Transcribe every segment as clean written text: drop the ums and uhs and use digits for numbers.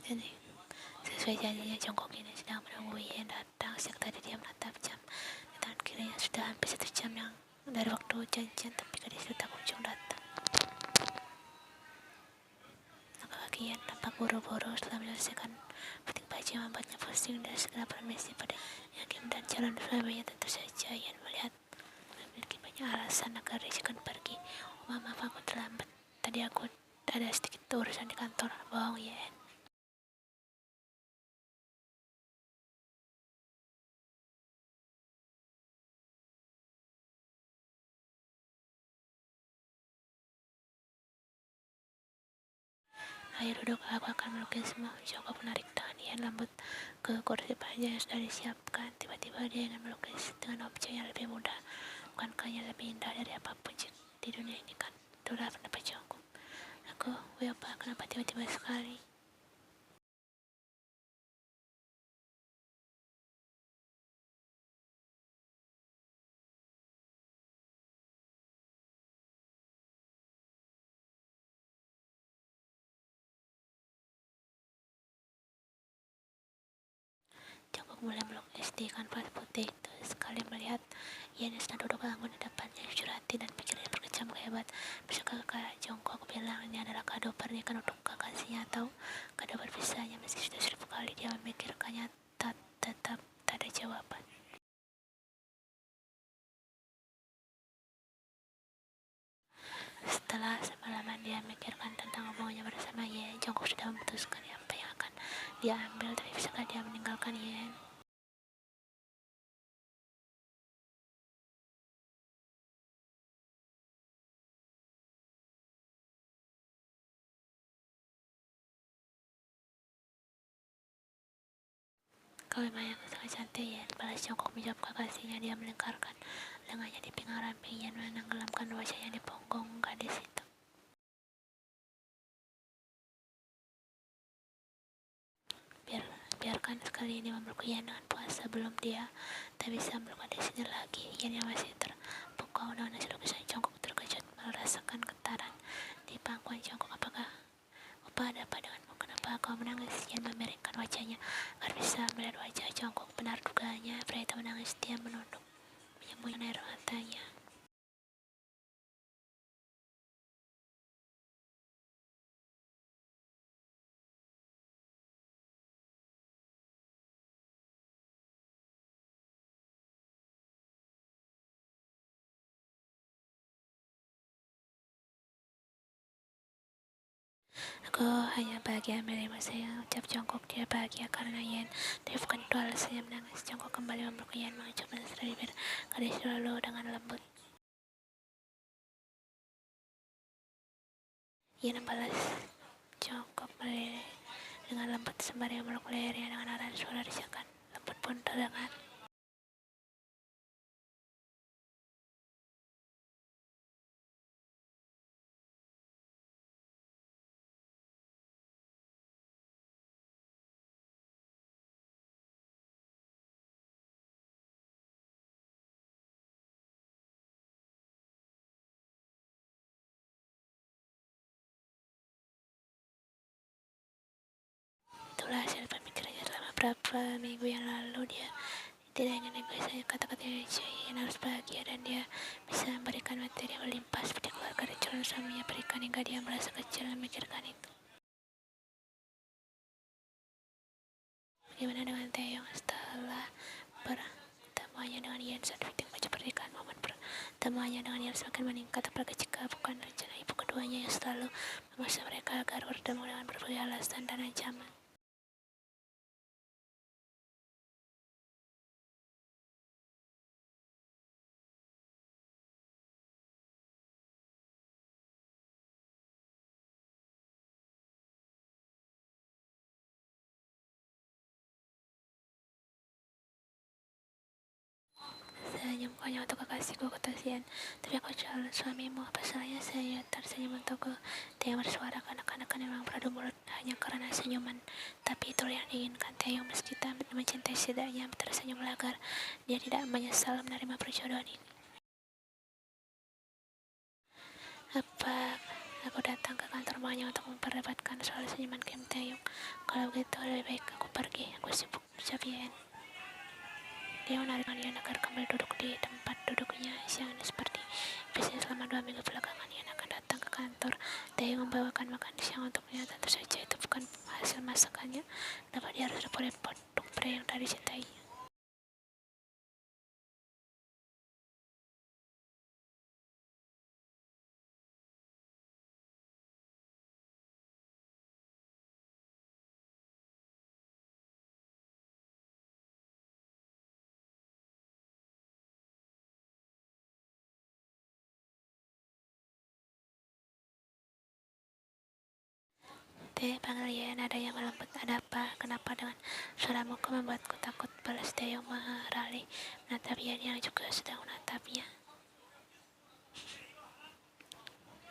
Jadi, sesuai janjinya Jongkok ini sedang menunggu Yen datang. Sejak tadi dia menatap jam di tangan kirinya. Sudah hampir 1 jam yang dari waktu janjian, tapi gadis itu tak kunjung datang. Langkah kaki Yen tampak buru-buru setelah menyelesaikan fitting baju yang membuatnya pusing. Dan segera permisi pada Yakim dan calon suaminya. Tentu saja Yen melihat memiliki banyak alasan agar diizinkan pergi. Oh, maaf aku terlambat. Tadi aku ada sedikit urusan di kantor. Bohong Yen. Ayo duduk, aku akan melukis semua. Jongkok menarik tangan Yen lembut ke kursi panjang yang sudah disiapkan. Tiba-tiba dia ingin melukis dengan objek yang lebih mudah. Bukankah yang lebih indah dari apapun di dunia ini kan? Itulah pendapat Jongkok. Apa, kenapa tiba-tiba sekali? Jongkok mulai melukis di kanvas putih itu. Sekali melihat Yen yang sedang duduk anggun di depannya, jujur hati dan pikirannya berkecamuk hebat. Bisakah kakak Jongkok bilang ini adalah kado pernikahan untuk kekasihnya atau kado berpisahnya? Meski sudah 1000 kali dia memikirkannya, tetap tak ada jawaban. Setelah semalaman dia memikirkan tentang hubungannya bersama Yen, Jongkok sudah memutuskan apa yang akan dia ambil. Tapi bisakah dia meninggalkan Yen? Kau memang yang sangat cantik Yen, balas Jongkok menjawab kekasihnya. Dia melingkarkan lengannya di pinggang ramping Yen, menenggelamkan wajahnya di punggung gadis itu. Biarkan sekali ini memeluk Yen dengan puas. Sebelum dia tak bisa memeluk gadis ini lagi. Yen yang masih terpukau dengan hasil lukisan Jongkok terkejut merasakan getaran di pangkuan Jongkok. Apa ada apa denganmu? Kenapa kau menangis? Yen memiringkan wajahnya agar bisa melihat wajah Jongkok. Benar dugaannya, pria itu menangis. Dia menunduk menyembunyikan air matanya. Aku hanya bahagia menerima sayang, ucap Jongkok. Dia bahagia karena Yen, tapi bukan itu alasannya menangis. Jongkok kembali memeluk Yen, mengecup mesra bibir gadis lalu dengan lembut. Yen membalas Jongkok dengan lembut sembari memeluk lehernya dengan arahan suara desakan lembut pun terdengar. Itulah hasil pemikirannya selama beberapa minggu yang lalu. Dia tidak ingin egois, kata-katanya Yen harus bahagia dan dia bisa memberikan materi yang melimpah seperti keluarga dan calon suaminya berikan, hingga dia merasa kecil memikirkan itu. Bagaimana dengan Taeyong? Setelah pertemuannya dengan Yen saat fitting baju pernikahan, momen pertemuannya dengan Yen semakin meningkat, apalagi jika bukan rencana ibu keduanya yang selalu memaksa mereka agar bertemu dengan berbagai alasan dan ancaman. Senyum konyol untuk kekasihku, kata Yen. Tapi aku calon suamimu, apa salahnya saya tersenyum untukku? Taeyong bersuara kanak-kanakan memang beradu mulut hanya karena senyuman. Tapi itulah yang diinginkan Taeyong, meski tak mencintai, setidaknya tersenyum agar dia tidak menyesal menerima perjodohan ini. Apa kau datang ke kantor hanya untuk memperdebatkan soal senyuman Kim Taeyong. Kalau begitu, lebih baik aku pergi. Aku sibuk, ucap Yen. Dia menarik Yan agar kembali duduk di tempat duduknya siang ini seperti biasanya selama 2 minggu belakangan. Yan akan datang ke kantor. Taeyong membawakan makan siang untuknya. Tentu saja itu bukan hasil masakannya. Kenapa dia harus repot-repot untuk pria yang tadi cintai? Teh, panggil Yan, ada yang melembut. Ada apa? Kenapa dengan suaramu kau membuatku takut? Balas Taeyong meralih menatap Yan yang juga sedang menatapnya.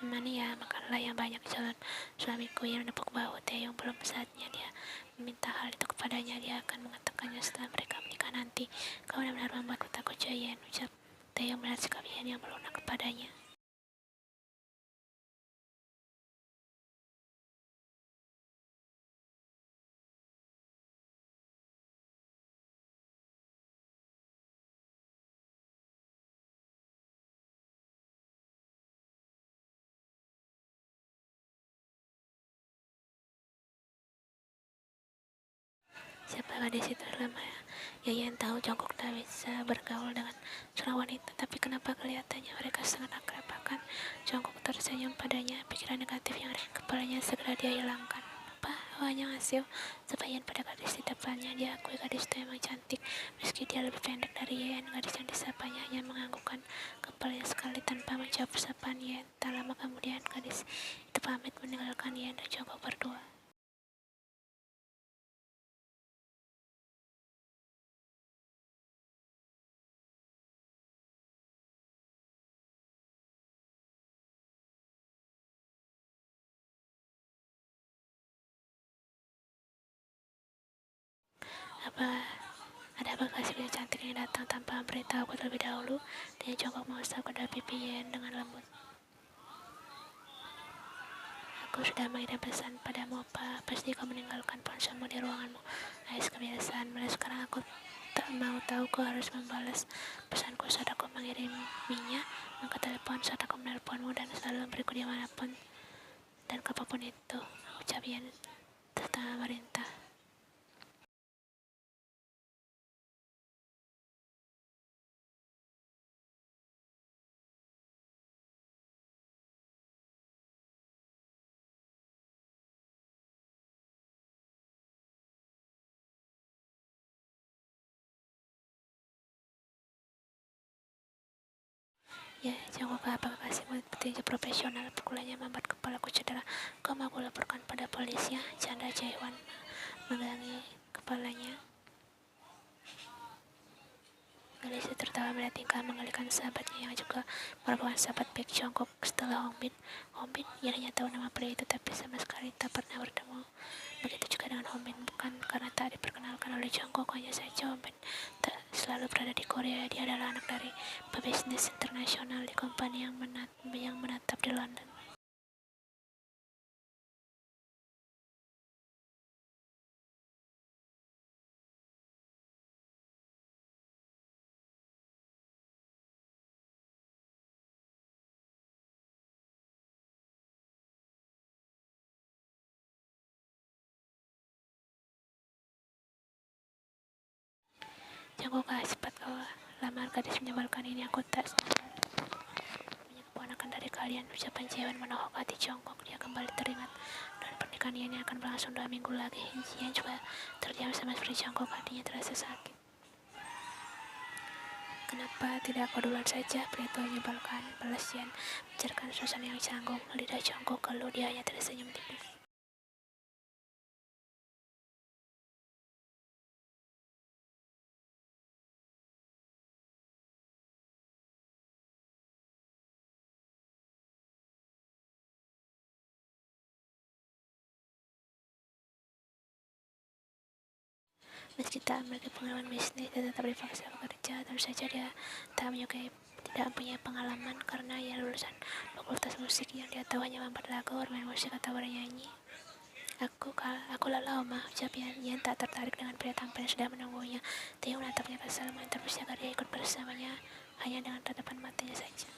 Mania, makanlah yang banyak, calon suamiku. Yang menepuk bahu Taeyong. Belum saatnya dia meminta hal itu kepadanya. Dia akan mengatakannya setelah mereka menikah nanti. Kau benar-benar membuatku takut, Yan, ucap Taeyong melihat sikap Yan yang melunak kepadanya. Siapa gadis itu lama ya? Yan tahu Jongkok tak bisa bergaul dengan seorang wanita, tapi kenapa kelihatannya mereka sangat akrab. Bahkan Jongkok tersenyum padanya. Pikiran negatif yang ada di kepalanya segera dia hilangkan. Apa? Hanya ngasih sebagian pada gadis di depannya. Dia akui gadis itu memang cantik. Meski dia lebih pendek dari Yan, gadis yang disapanya hanya menganggukkan kepalanya sekali tanpa menjawab sapaan Yan. Tak lama kemudian gadis itu pamit meninggalkan Yan dan Jongkok berdua. Apa ada apa kasih pria cantik yang datang tanpa memberitahu aku terlebih dahulu? Dia Jongkok mengusap kedua pipi Yen dengan lembut. Aku sudah mengirim pesan padamu, apa? Pasti kau meninggalkan ponselmu di ruanganmu. Ais kebiasaan. Mulai sekarang aku tak mau tahu kau harus membalas pesanku saat aku mengiriminya. Angkat telepon saat aku menelponmu dan selalu memberiku dimanapun dan kapanpun itu. Ucap Yen setengah merintah. Ya, jangan lupa apa kasihmu petinju profesional. Pukulannya membuat kepalaku cedera. Kau mau aku laporkan pada polisi ya? Canda Jaewan menggangi kepalanya. Gadis itu tertawa melihat tingkah menggelikan sahabatnya yang juga merupakan sahabat baik Jongkok setelah Hongbin. Hongbin, ia hanya tahu nama pria itu tapi sama sekali tak pernah bertemu. Begitu juga dengan Hongbin, bukan karena tak diperkenalkan oleh Jongkok, hanya saja Hongbin tak selalu berada di Korea. Dia adalah anak dari pebisnis internasional di kompani yang menetap di London. Jongkok, cepat kau lamar gadis menyebalkan ini. Aku tak sabar punya keponakan dari kalian. Ucapan Jaewan menohok hati Jongkok. Dia kembali teringat dan pernikahan ini akan berlangsung 2 minggu lagi. Jian juga terdiam sama seperti Jongkok. Hatinya terasa sakit. Kenapa tidak kau duluan saja? Pria itu menyebalkan, balas Jian menceritakan suasana yang canggung. Lidah Jongkok keluh, dia hanya tersenyum tipis. Meski tak memiliki pengalaman bisnis, dia tetap dipaksa bekerja. Tentu saja dia tak mempunyai pengalaman karena ia lulusan fakultas musik yang dia tahu hanya membuat lagu, bermain musik atau bernyanyi. Aku lelah, Oma, ucap Yan. Yan tak tertarik dengan pria tampan yang sudah menunggunya. Theo menatapnya kesal, menginterupsi agar dia ikut bersamanya hanya dengan tatapan matanya saja.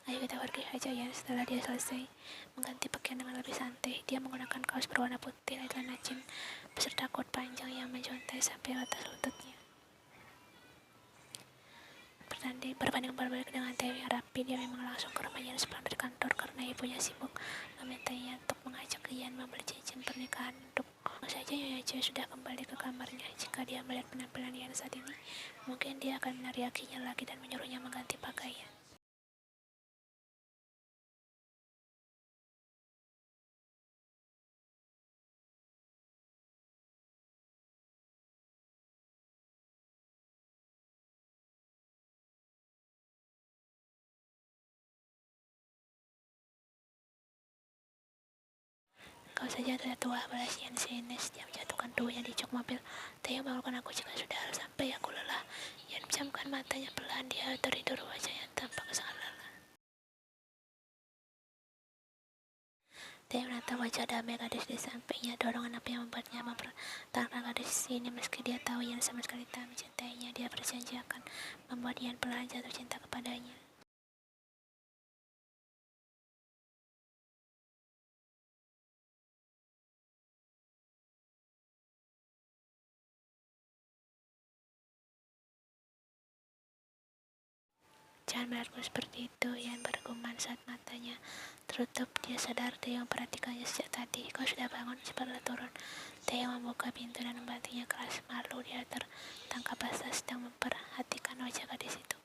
Ayo kita pergi aja ya. Setelah dia selesai mengganti pakaian dengan lebih santai, dia menggunakan kaos berwarna putih dan celana jeans beserta kot panjang yang mencontai sampai atas lututnya. Berbanding berbalik dengan Theo yang rapi, dia memang langsung ke rumahnya sepulang dari kantor karena ibunya sibuk memintanya untuk mengajak Ian membeli cincin pernikahan untuk saja Nyonya Choi sudah kembali ke kamarnya. Jika dia melihat penampilan Ian saat ini, mungkin dia akan meneriakinya lagi dan menyuruhnya mengganti pakaian. Kau saja terlihat tua, balas Ian sinis. Dia menjatuhkan tubuhnya di jok mobil. Theo bangunkan aku jika sudah sampai, aku lelah. Ian menjamkan matanya perlahan, dia tertidur, wajahnya tampak sangat lelah. Theo menatap wajah damai gadis di sampingnya. Dorongan apa yang membuatnya mempertahankan gadis ini meski dia tahu Ian sama sekali tak mencintainya. Dia berjanji akan membuat Ian perlahan jatuh cinta kepadanya. Jangan melihatku seperti itu, Ian bergumam saat matanya tertutup. Dia sadar Theo memperhatikannya sejak tadi. Kau sudah bangun, cepatlah turun. Theo membuka pintu dan membantunya keras. Malu dia tertangkap basah sedang memperhatikan wajah gadis itu.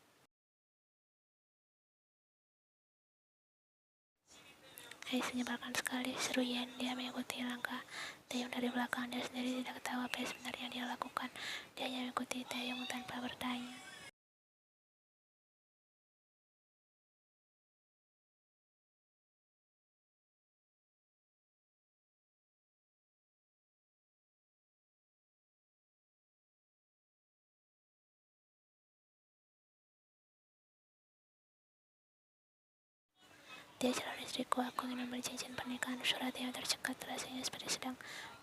Hai, menyebalkan sekali, seru Ian. Dia mengikuti langkah Theo dari belakang. Dia sendiri tidak tahu apa yang sebenarnya dia lakukan. Dia hanya mengikuti Theo tanpa bertanya. Dia calon istriku, aku ingin membeli cincin pernikahan. Suara Theo tercekat, rasanya seperti sedang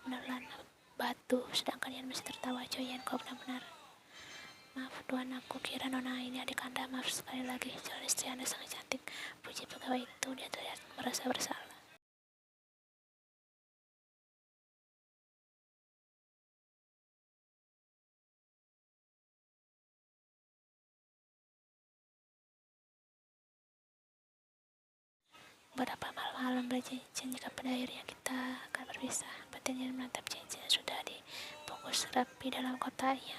menelan batu. Sedangkan Ian masih tertawa. Ian, kau benar-benar. Maaf tuan, aku kira Nona ini adik Anda. Maaf sekali lagi, calon istri Anda sangat cantik. Puji pegawai itu, dia terlihat merasa bersalah. Berapa malam-malam beli cincin jika pada akhirnya kita akan berpisah. Batinnya menatap cincin yang sudah dibungkus rapi dalam kotaknya.